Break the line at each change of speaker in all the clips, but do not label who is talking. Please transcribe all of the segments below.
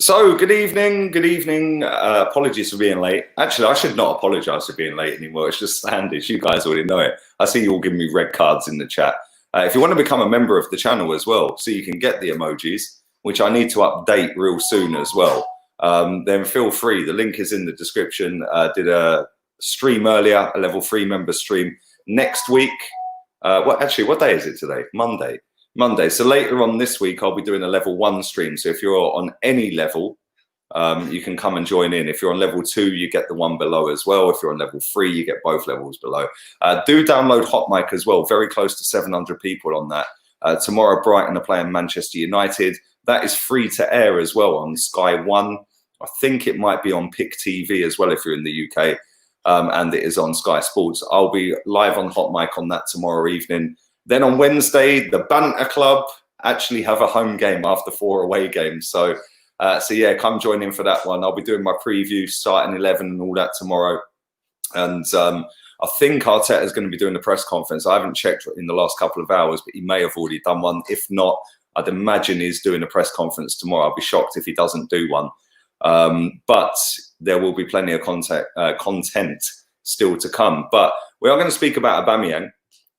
So, good evening. Good evening. Apologies for being late. Actually, I should not apologize for being late anymore. It's just standard. You guys already know it. I see you all giving me red cards in the chat. If you want to become a member of the channel as well, so you can get the emojis, which I need to update real soon as well, then feel free. The link is in the description. Did a stream earlier, a level 3 member stream. Next week, what day is it today? Monday. So later on this week, I'll be doing a level 1 stream. So if you're on any level, you can come and join in. If you're on level 2, you get the one below as well. If you're on level 3, you get both levels below. Do download HOTMIC as well. Very close to 700 people on that. Tomorrow, Brighton are playing Manchester United. That is free to air as well on Sky 1. I think it might be on PIC TV as well if you're in the UK. And it is on Sky Sports. I'll be live on HOTMIC on that tomorrow evening. Then on Wednesday, the Banter Club actually have a home game after 4 away games. So yeah, come join in for that one. I'll be doing my preview, starting 11 and all that tomorrow. And I think Arteta is going to be doing the press conference. I haven't checked in the last couple of hours, but he may have already done one. If not, I'd imagine he's doing a press conference tomorrow. I'll be shocked if he doesn't do one. But there will be plenty of content still to come. But we are going to speak about Aubameyang.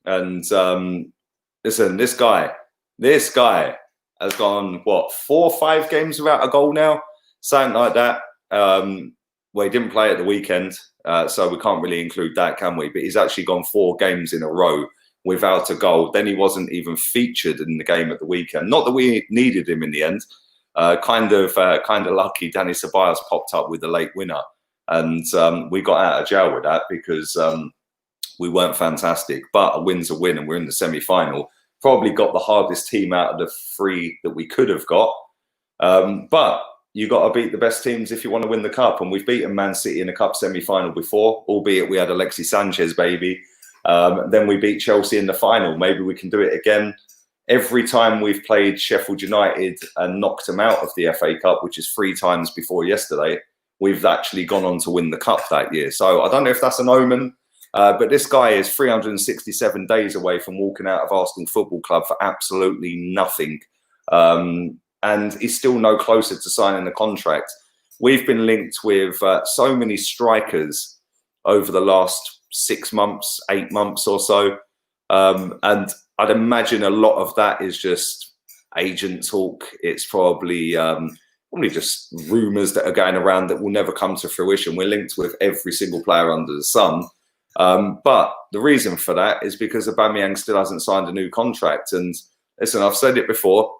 And listen, this guy has gone, what, 4 or 5 games without a goal now? Something like that. Well, he didn't play at the weekend, so we can't really include that, can we? But he's actually gone 4 games in a row without a goal. Then he wasn't even featured in the game at the weekend. Not that we needed him in the end. Kind of lucky Danny Ceballos popped up with the late winner. And we got out of jail with that because we weren't fantastic. But a win's a win, and we're in the semi-final. Probably got the hardest team out of the 3 that we could have got. But you got to beat the best teams if you want to win the cup. And we've beaten Man City in a cup semi-final before, albeit we had Alexis Sanchez, baby. Then we beat Chelsea in the final. Maybe we can do it again. Every time we've played Sheffield United and knocked them out of the FA Cup, which is 3 times before yesterday, we've actually gone on to win the cup that year. So I don't know if that's an omen. But this guy is 367 days away from walking out of Arsenal Football Club for absolutely nothing. And he's still no closer to signing the contract. We've been linked with so many strikers over the last 6 months, 8 months or so. And I'd imagine a lot of that is just agent talk. It's probably just rumours that are going around that will never come to fruition. We're linked with every single player under the sun. But the reason for that is because Aubameyang still hasn't signed a new contract. And listen, I've said it before.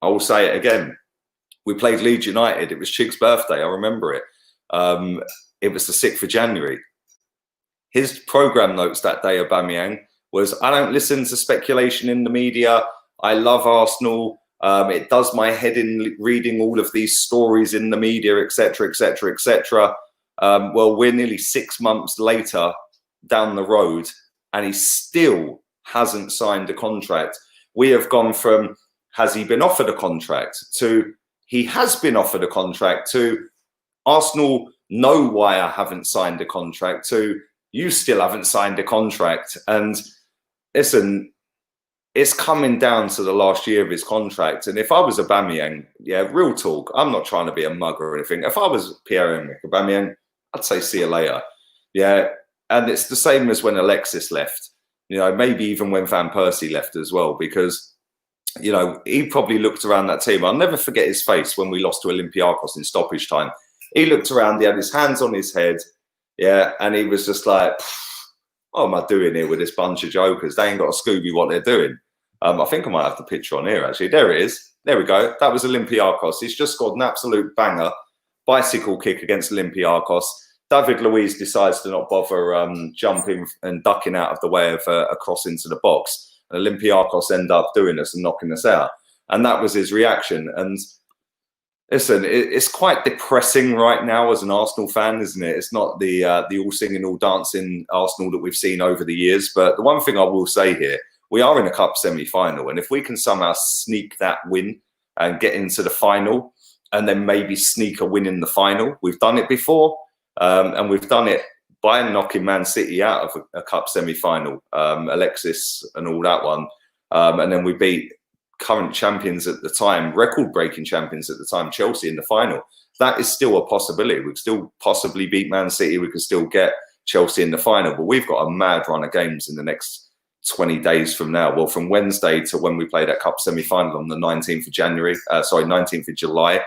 I will say it again. We played Leeds United. It was Chig's birthday. I remember it. It was the 6th of January. His programme notes that day, Aubameyang, was, I don't listen to speculation in the media. I love Arsenal. It does my head in reading all of these stories in the media, etc., etc., etc. Well, we're nearly 6 months later down the road, and he still hasn't signed a contract. We have gone from, has he been offered a contract, to he has been offered a contract, to Arsenal know why I haven't signed a contract, to you still haven't signed a contract. And listen, it's coming down to the last year of his contract. And if I was Aubameyang, yeah, real talk, I'm not trying to be a mug or anything. If I was Pierre-Emerick Aubameyang, I'd say see you later. Yeah. And it's the same as when Alexis left, you know, maybe even when Van Persie left as well, because, you know, he probably looked around that team. I'll never forget his face when we lost to Olympiacos in stoppage time. He looked around, he had his hands on his head. Yeah. And he was just like, what am I doing here with this bunch of jokers? They ain't got a Scooby what they're doing. I think I might have the picture on here, actually. There it is. There we go. That was Olympiacos. He's just scored an absolute banger. Bicycle kick against Olympiacos. David Luiz decides to not bother jumping and ducking out of the way of a cross into the box. And Olympiacos end up doing this and knocking us out. And that was his reaction. And listen, it's quite depressing right now as an Arsenal fan, isn't it? It's not the all singing, all dancing Arsenal that we've seen over the years. But the one thing I will say here, we are in a cup semi-final. And if we can somehow sneak that win and get into the final and then maybe sneak a win in the final, we've done it before. And we've done it by knocking Man City out of a cup semi-final, Alexis and all that one. And then we beat current champions at the time, record-breaking champions at the time, Chelsea in the final. That is still a possibility. We could still possibly beat Man City. We could still get Chelsea in the final. But we've got a mad run of games in the next 20 days from now. Well, from Wednesday to when we play that cup semi-final on the 19th of January, 19th of July.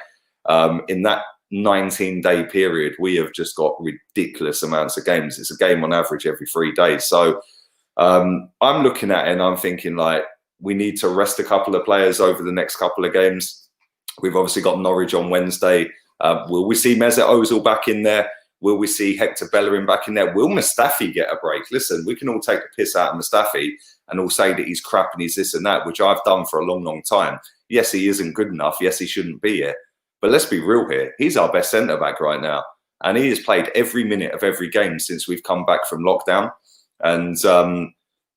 In that 19-day period, we have just got ridiculous amounts of games. It's a game on average every 3 days. So I'm looking at it and I'm thinking, like, we need to rest a couple of players over the next couple of games. We've obviously got Norwich on Wednesday. Will we see Mesut Ozil back in there? Will we see Hector Bellerin back in there? Will Mustafi get a break? Listen, we can all take the piss out of Mustafi and all say that he's crap and he's this and that, which I've done for a long, long time. Yes, he isn't good enough. Yes, he shouldn't be here. But let's be real here. He's our best centre-back right now. And he has played every minute of every game since we've come back from lockdown. And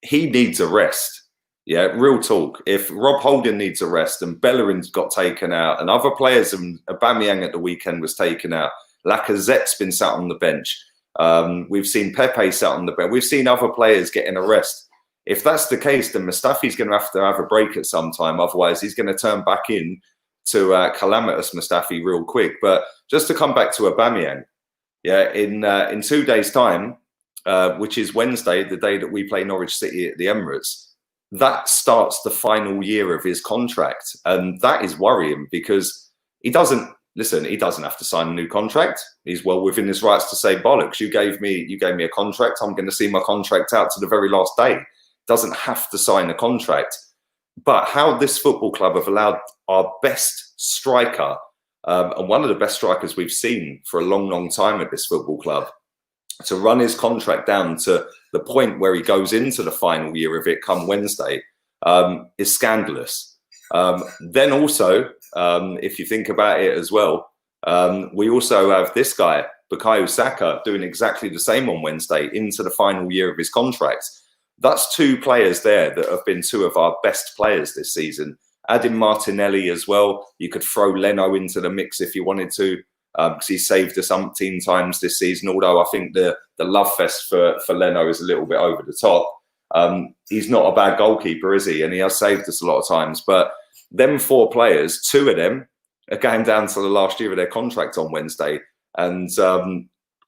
he needs a rest. Yeah, real talk. If Rob Holding needs a rest and Bellerin's got taken out and other players, and Aubameyang at the weekend was taken out, Lacazette's been sat on the bench. We've seen Pepe sat on the bench. We've seen other players getting a rest. If that's the case, then Mustafi's going to have a break at some time. Otherwise, he's going to turn back in to calamitous Mustafi real quick. But just to come back to Aubameyang, yeah, in 2 days' time, which is Wednesday, the day that we play Norwich City at the Emirates, that starts the final year of his contract. And that is worrying because he doesn't have to sign a new contract. He's well within his rights to say, bollocks, you gave me a contract. I'm going to see my contract out to the very last day. Doesn't have to sign a contract. But how this football club have allowed our best striker, and one of the best strikers we've seen for a long, long time at this football club, to run his contract down to the point where he goes into the final year of it come Wednesday, is scandalous. Then also, if you think about it as well, we also have this guy, Bukayo Saka, doing exactly the same on Wednesday into the final year of his contract. That's two players there that have been two of our best players this season. Adding Martinelli as well. You could throw Leno into the mix if you wanted to, because he saved us umpteen times this season, although I think the love fest for Leno is a little bit over the top. He's not a bad goalkeeper, is he? And he has saved us a lot of times. But them four players, two of them are going down to the last year of their contract on Wednesday. And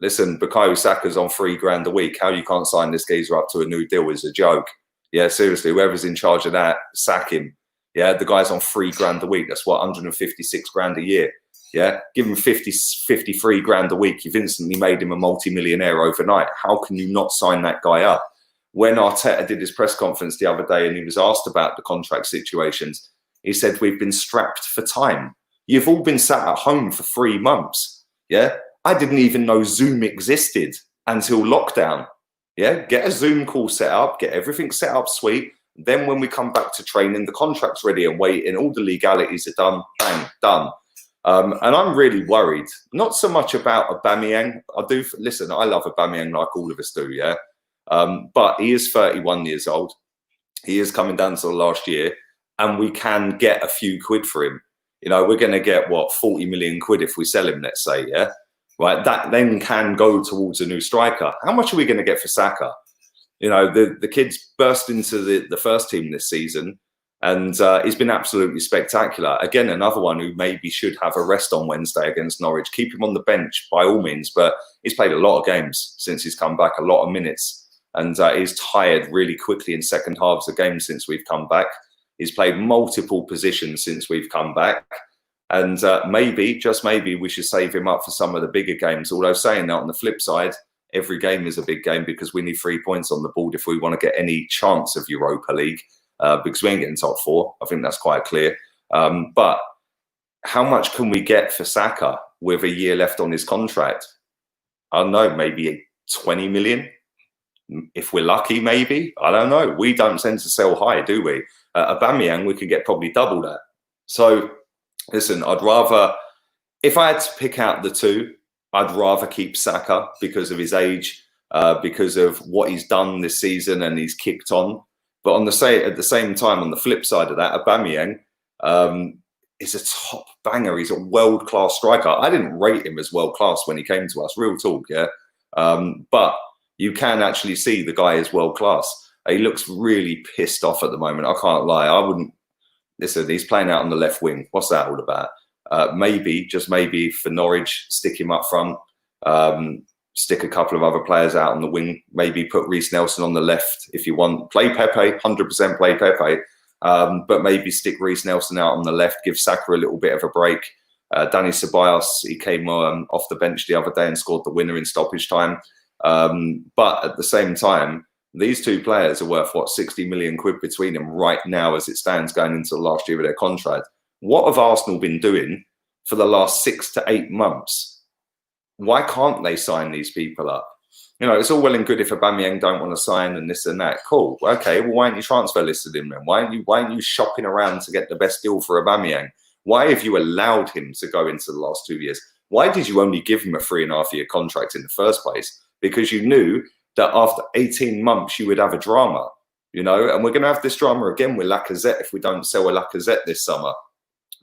listen, Bukayo Saka's on $3,000 a week. How you can't sign this geezer up to a new deal is a joke. Yeah, seriously, whoever's in charge of that, sack him. Yeah, the guy's on $3,000 a week. That's what, 156 grand a year. Yeah, give him 53 grand a week. You've instantly made him a multi-millionaire overnight. How can you not sign that guy up? When Arteta did his press conference the other day and he was asked about the contract situations, he said, we've been strapped for time. You've all been sat at home for 3 months. Yeah, I didn't even know Zoom existed until lockdown. Yeah, get a Zoom call set up, get everything set up sweet. Then when we come back to training, the contract's ready and waiting, all the legalities are done, bang, done. And I'm really worried, not so much about Aubameyang. Listen, I love Aubameyang like all of us do, yeah? But he is 31 years old. He is coming down to the last year, and we can get a few quid for him. You know, we're going to get, 40 million quid if we sell him, let's say, yeah? Right, that then can go towards a new striker. How much are we going to get for Saka? You know, the kid's burst into the first team this season, and he's been absolutely spectacular. Again, another one who maybe should have a rest on Wednesday against Norwich. Keep him on the bench by all means, but he's played a lot of games since he's come back, a lot of minutes, and he's tired really quickly in second halves of games since we've come back. He's played multiple positions since we've come back. And maybe, just maybe, we should save him up for some of the bigger games. Although saying that, on the flip side, every game is a big game because we need 3 points on the board if we want to get any chance of Europa League, because we ain't getting top 4. I think that's quite clear. But how much can we get for Saka with a year left on his contract? I don't know, maybe 20 million? If we're lucky, maybe. I don't know. We don't tend to sell high, do we? Aubameyang, we can get probably double that. So, listen, I'd rather, if I had to pick out the two, I'd rather keep Saka because of his age, because of what he's done this season and he's kicked on. But at the same time, on the flip side of that, Aubameyang is a top banger. He's a world-class striker. I didn't rate him as world-class when he came to us, real talk, yeah? But you can actually see the guy is world-class. He looks really pissed off at the moment. I can't lie. I wouldn't listen, he's playing out on the left wing. What's that all about? Maybe, just maybe, for Norwich, stick him up front. Stick a couple of other players out on the wing. Maybe put Reece Nelson on the left if you want. Play Pepe, 100% play Pepe. But maybe stick Reece Nelson out on the left. Give Saka a little bit of a break. Danny Ceballos, he came off the bench the other day and scored the winner in stoppage time. But at the same time, these two players are worth, what, 60 million quid between them right now as it stands going into the last year of their contract. What have Arsenal been doing for the last 6 to 8 months? Why can't they sign these people up? You know, it's all well and good if Aubameyang don't want to sign and this and that. Cool. Okay, well, why aren't you transfer listed him then? Why aren't you shopping around to get the best deal for Aubameyang? Why have you allowed him to go into the last 2 years? Why did you only give him a 3.5-year contract in the first place? Because you knew that after 18 months you would have a drama, you know, and we're going to have this drama again with Lacazette if we don't sell a Lacazette this summer,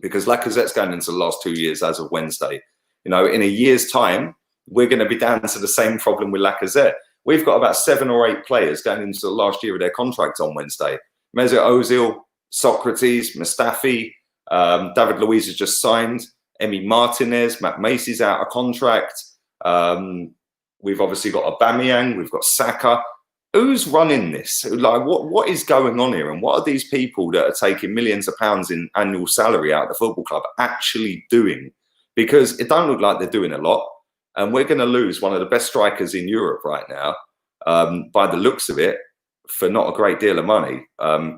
because Lacazette's going into the last 2 years as of Wednesday. You know, in a year's time, we're going to be down to the same problem with Lacazette. We've got about 7 or 8 players going into the last year of their contract on Wednesday. Mesut Ozil, Socrates, Mustafi, David Luiz has just signed, Emi Martinez, Matt Macy's out of contract. We've obviously got Aubameyang, we've got Saka. Who's running this? Like, what is going on here? And what are these people that are taking millions of pounds in annual salary out of the football club actually doing? Because it don't look like they're doing a lot. And we're going to lose one of the best strikers in Europe right now, by the looks of it, for not a great deal of money,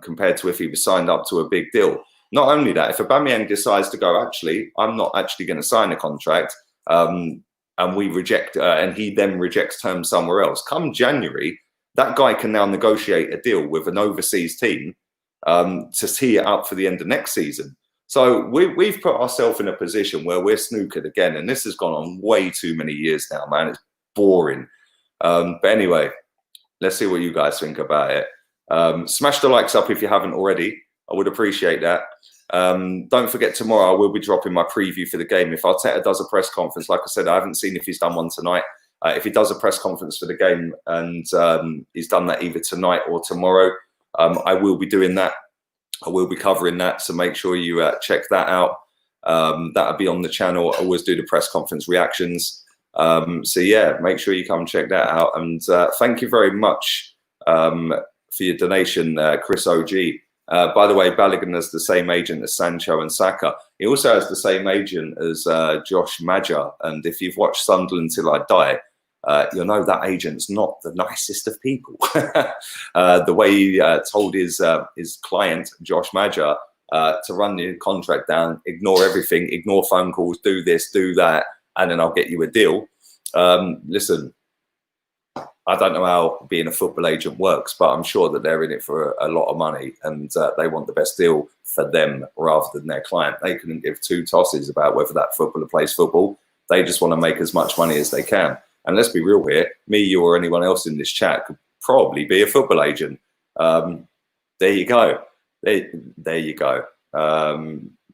compared to if he was signed up to a big deal. Not only that, if Aubameyang decides to go, actually, I'm not actually going to sign a contract, and we reject, and he then rejects terms somewhere else, come January, that guy can now negotiate a deal with an overseas team to tee it up for the end of next season. So we've put ourselves in a position where we're snookered again, and this has gone on way too many years now, man. It's boring. But anyway, let's see what you guys think about it. Smash the likes up if you haven't already. I would appreciate that. Don't forget, tomorrow I will be dropping my preview for the game. If Arteta does a press conference, like I said, I haven't seen if he's done one tonight. If he does a press conference for the game and he's done that either tonight or tomorrow, I will be doing that. I will be covering that, so make sure you check that out. That'll be on the channel. I always do the press conference reactions. So yeah, make sure you come check that out. And thank you very much for your donation, Chris OG. By the way, Balogun has the same agent as Sancho and Saka. He also has the same agent as Josh Maja. And if you've watched Sunderland Till I Die, you'll know that agent's not the nicest of people. The way he told his client, Josh Maja, to run the contract down, ignore everything, ignore phone calls, do this, do that, and then I'll get you a deal. Listen, I don't know how being a football agent works, but I'm sure that they're in it for a lot of money, and they want the best deal for them rather than their client. They couldn't give two tosses about whether that footballer plays football. They just want to make as much money as they can. And let's be real here, me, you, or anyone else in this chat could probably be a football agent. There you go. There you go.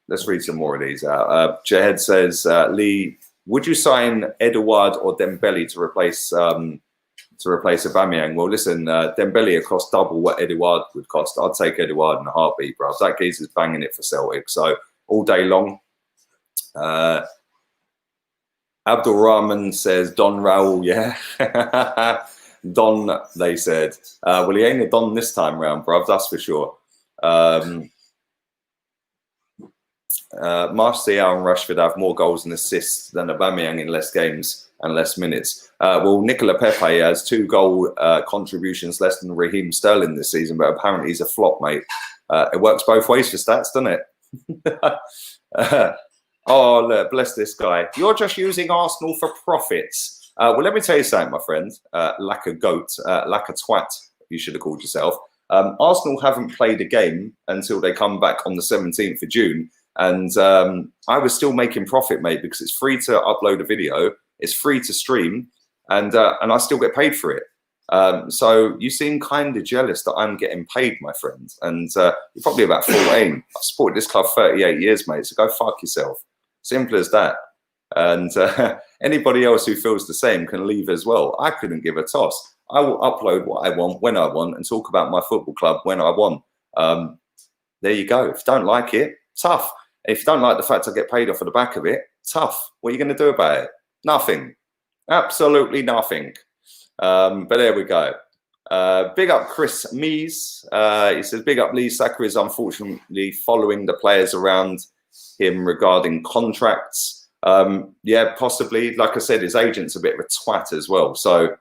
Let's read some more of these out. Jahed says, Lee, would you sign Edouard or Dembele to replace Aubameyang? Well, listen, Dembele would cost double what Edouard would cost. I'd take Edouard in a heartbeat, bro. That geezer's banging it for Celtic. So all day long. Abdul Rahman says, Don Raul, yeah. Don, they said. Well, he ain't a Don this time round, bruv, that's for sure. Martial and Rashford have more goals and assists than Aubameyang in less games and less minutes. Well, Nicola Pepe has 2 goal contributions less than Raheem Sterling this season, but apparently he's a flop, mate. It works both ways for stats, doesn't it? Oh, look, bless this guy. You're just using Arsenal for profits. Well, let me tell you something, my friend. Like a goat, like a twat, you should have called yourself. Arsenal haven't played a game until they come back on the 17th of June. And I was still making profit, mate, because it's free to upload a video. It's free to stream. And I still get paid for it. So you seem kind of jealous that I'm getting paid, my friend. And you're probably about 14. I've supported this club 38 years, mate. So go fuck yourself. Simple as that. And anybody else who feels the same can leave as well. I couldn't give a toss. I will upload what I want when I want and talk about my football club when I want. There you go. If you don't like it, tough. If you don't like the fact I get paid off of the back of it, tough. What are you going to do about it? Nothing. Absolutely nothing. But there we go. Big up Chris Mees. He says, big up Lee. Saka is unfortunately following the players around him regarding contracts. Yeah, possibly. Like I said, his agent's a bit of a twat as well. So,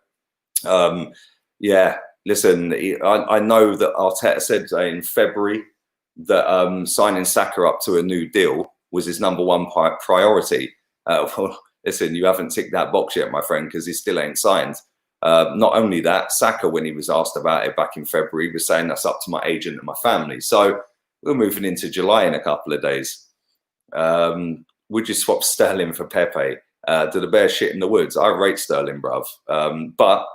yeah, listen, I know that Arteta said in February that signing Saka up to a new deal was his #1 priority. Well, listen, you haven't ticked that box yet, my friend, because he still ain't signed. Not only that, Saka, when he was asked about it back in February, was saying that's up to my agent and my family. So we're moving into July in a couple of days. Would you swap Sterling for Pepe? Do the bear shit in the woods? I rate Sterling, bruv. But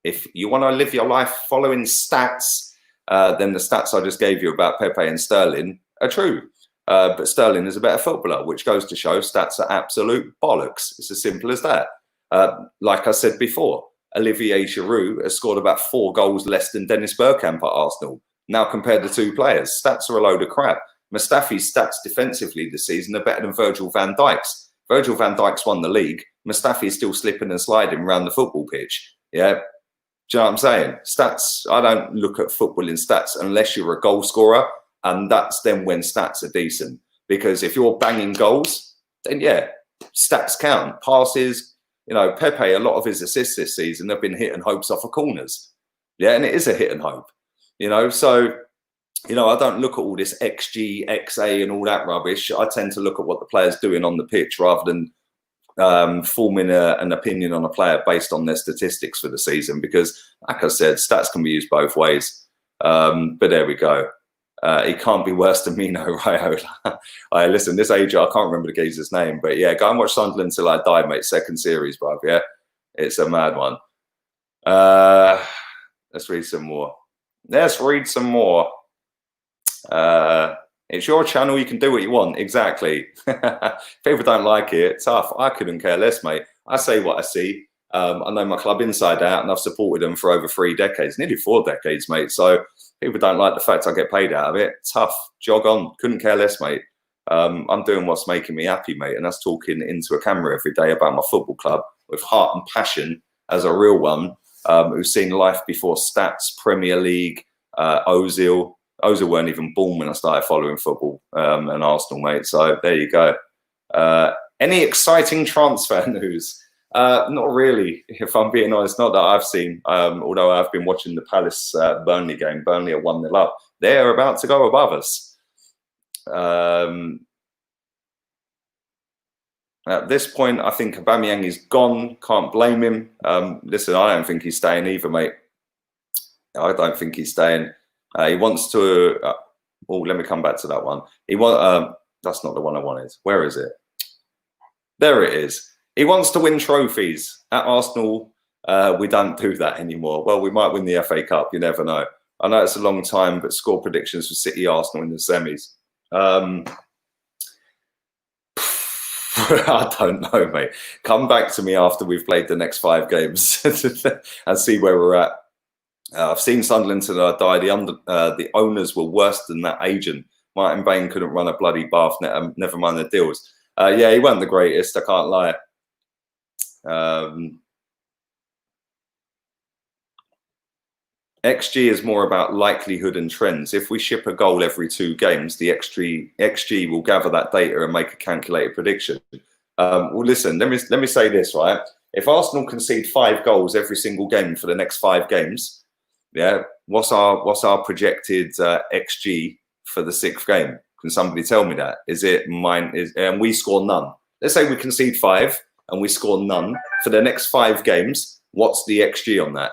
if you want to live your life following stats, then the stats I just gave you about Pepe and Sterling are true. But Sterling is a better footballer, which goes to show stats are absolute bollocks. It's as simple as that. Like I said before, Olivier Giroud has scored about 4 goals less than Dennis Bergkamp at Arsenal. Now compare the two players. Stats are a load of crap. Mustafi's stats defensively this season are better than Virgil van Dijk's. Virgil van Dijk's won the league. Mustafi is still slipping and sliding around the football pitch. Yeah. Do you know what I'm saying? Stats, I don't look at football in stats unless you're a goal scorer. And that's then when stats are decent. Because if you're banging goals, then yeah, stats count. Passes, you know, Pepe, a lot of his assists this season have been hit and hopes off of corners. Yeah, and it is a hit and hope. You know, so, you know, I don't look at all this XG, XA and all that rubbish. I tend to look at what the player's doing on the pitch rather than forming an opinion on a player based on their statistics for the season. Because, like I said, stats can be used both ways. But there we go. He can't be worse than Mino Raiola. Listen, this age, I can't remember the geezer's name, but yeah, go and watch Sunderland Till I Die, mate. Second series, bruv. Yeah, it's a mad one. Let's read some more. Let's read some more. It's your channel. You can do what you want. Exactly. People don't like it. Tough. I couldn't care less, mate. I say what I see. I know my club inside out, and I've supported them for over 3 decades, nearly 4 decades, mate. So people don't like the fact I get paid out of it. Tough. Jog on. Couldn't care less, mate. I'm doing what's making me happy, mate. And that's talking into a camera every day about my football club with heart and passion as a real one, who's seen life before stats, Premier League, Ozil. Ozil weren't even born when I started following football and Arsenal, mate. So there you go. Any exciting transfer news? Not really, if I'm being honest. Not that I've seen, although I've been watching the Palace Burnley game. Burnley are 1-0 up. They're about to go above us. At this point, I think Aubameyang is gone. Can't blame him. Listen, I don't think he's staying either, mate. I don't think he's staying. He wants to. Oh, let me come back to that one. That's not the one I wanted. Where is it? There it is. He wants to win trophies. At Arsenal, we don't do that anymore. Well, we might win the FA Cup. You never know. I know it's a long time, but score predictions for City Arsenal in the semis. I don't know, mate. Come back to me after we've played the next 5 games and see where we're at. I've seen Sunderland Till I Die. The owners were worse than that agent. Martin Bain couldn't run a bloody bath net, never mind the deals. Yeah, he wasn't the greatest, I can't lie. XG is more about likelihood and trends. If we ship a goal every 2 games, the XG will gather that data and make a calculated prediction. Well, listen, let me say this, right? If Arsenal concede 5 goals every single game for the next 5 games, yeah, what's our projected XG for the 6th game? Can somebody tell me that? Is it mine? And we score none. Let's say we concede 5 and we score none for the next 5 games. What's the XG on that?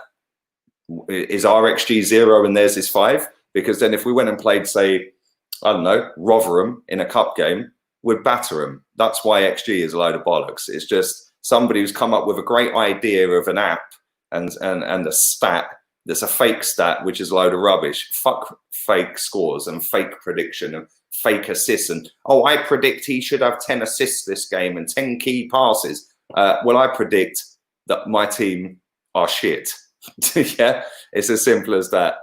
Is our XG 0 and theirs is 5? Because then if we went and played, say, I don't know, Rotherham in a cup game, we'd batter them. That's why XG is a load of bollocks. It's just somebody who's come up with a great idea of an app and a stat that's a fake stat, which is a load of rubbish. Fuck fake scores and fake prediction and fake assists. And, oh, I predict he should have 10 assists this game and 10 key passes. Well, I predict that my team are shit. Yeah, it's as simple as that.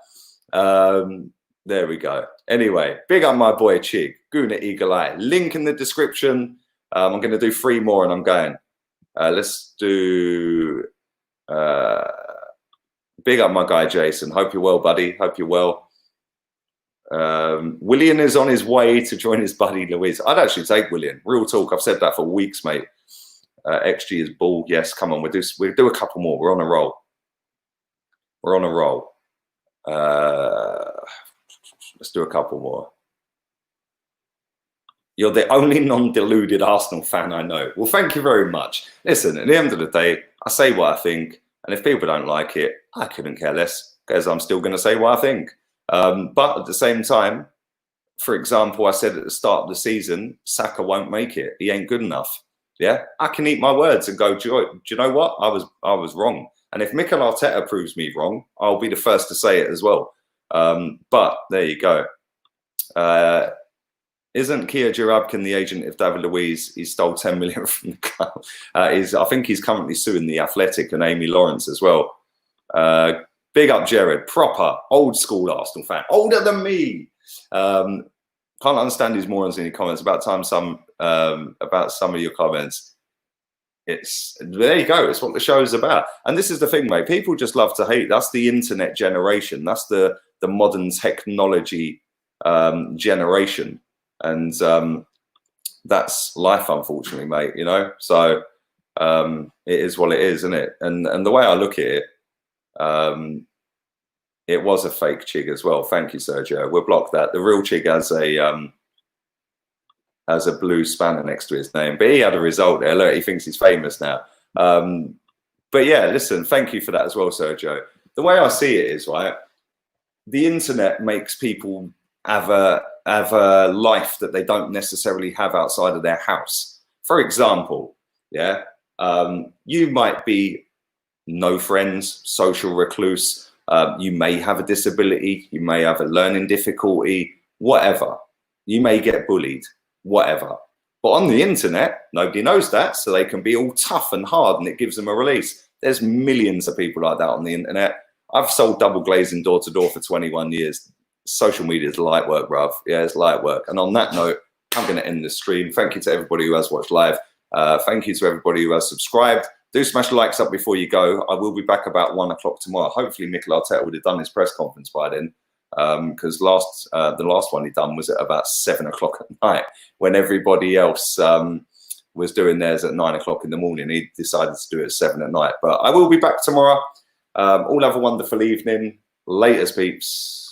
There we go. Anyway, big up my boy Chig, Guna Eagle Eye. Link in the description. I'm going to do 3 more and I'm going. Let's do... big up my guy Jason. Hope you're well, buddy. Hope you're well. William is on his way to join his buddy Louise. I'd actually take William. Real talk. I've said that for weeks, mate. XG is bald. Yes, come on. We'll do a couple more. We're on a roll. We're on a roll. Let's do a couple more. You're the only non-deluded Arsenal fan I know. Well, thank you very much. Listen, at the end of the day, I say what I think. And if people don't like it, I couldn't care less because I'm still going to say what I think. But at the same time, for example, I said at the start of the season, Saka won't make it. He ain't good enough. Yeah, I can eat my words and go, do you know what? I was wrong. And if Mikel Arteta proves me wrong, I'll be the first to say it as well. But there you go. Isn't Kia Joorabchian the agent of David Luiz? He stole 10 million from the club. I think he's currently suing the Athletic and Amy Lawrence as well. Big up Jared, proper old school Arsenal fan, older than me. Can't understand his morons in your comments. About some of your comments. There you go. It's what the show is about. And this is the thing, mate. People just love to hate. That's the internet generation. That's the modern technology generation. And that's life, unfortunately, mate, you know. So it is what it is, isn't it? And the way I look at it, it was a fake Chig as well. Thank you, Sergio. We'll block that. The real Chig has a blue spanner next to his name, but he had a result there. Look, he thinks he's famous now. But yeah, listen, thank you for that as well, Sergio. The way I see it is, right, the internet makes people have a life that they don't necessarily have outside of their house. For example, yeah, you might be no friends, social recluse. You may have a disability. You may have a learning difficulty, whatever. You may get bullied, whatever. But on the internet, nobody knows that. So they can be all tough and hard and it gives them a release. There's millions of people like that on the internet. I've sold double glazing door to door for 21 years. Social media is light work, bruv. Yeah, it's light work. And on that note, I'm going to end the stream. Thank you to everybody who has watched live. Thank you to everybody who has subscribed. Do smash the likes up before you go. I will be back about 1 o'clock tomorrow. Hopefully, Mikel Arteta would have done his press conference by then, because the last one he done was at about 7 o'clock at night when everybody else was doing theirs at 9 o'clock in the morning. He decided to do it at 7 at night. But I will be back tomorrow. All have a wonderful evening. Laters, peeps.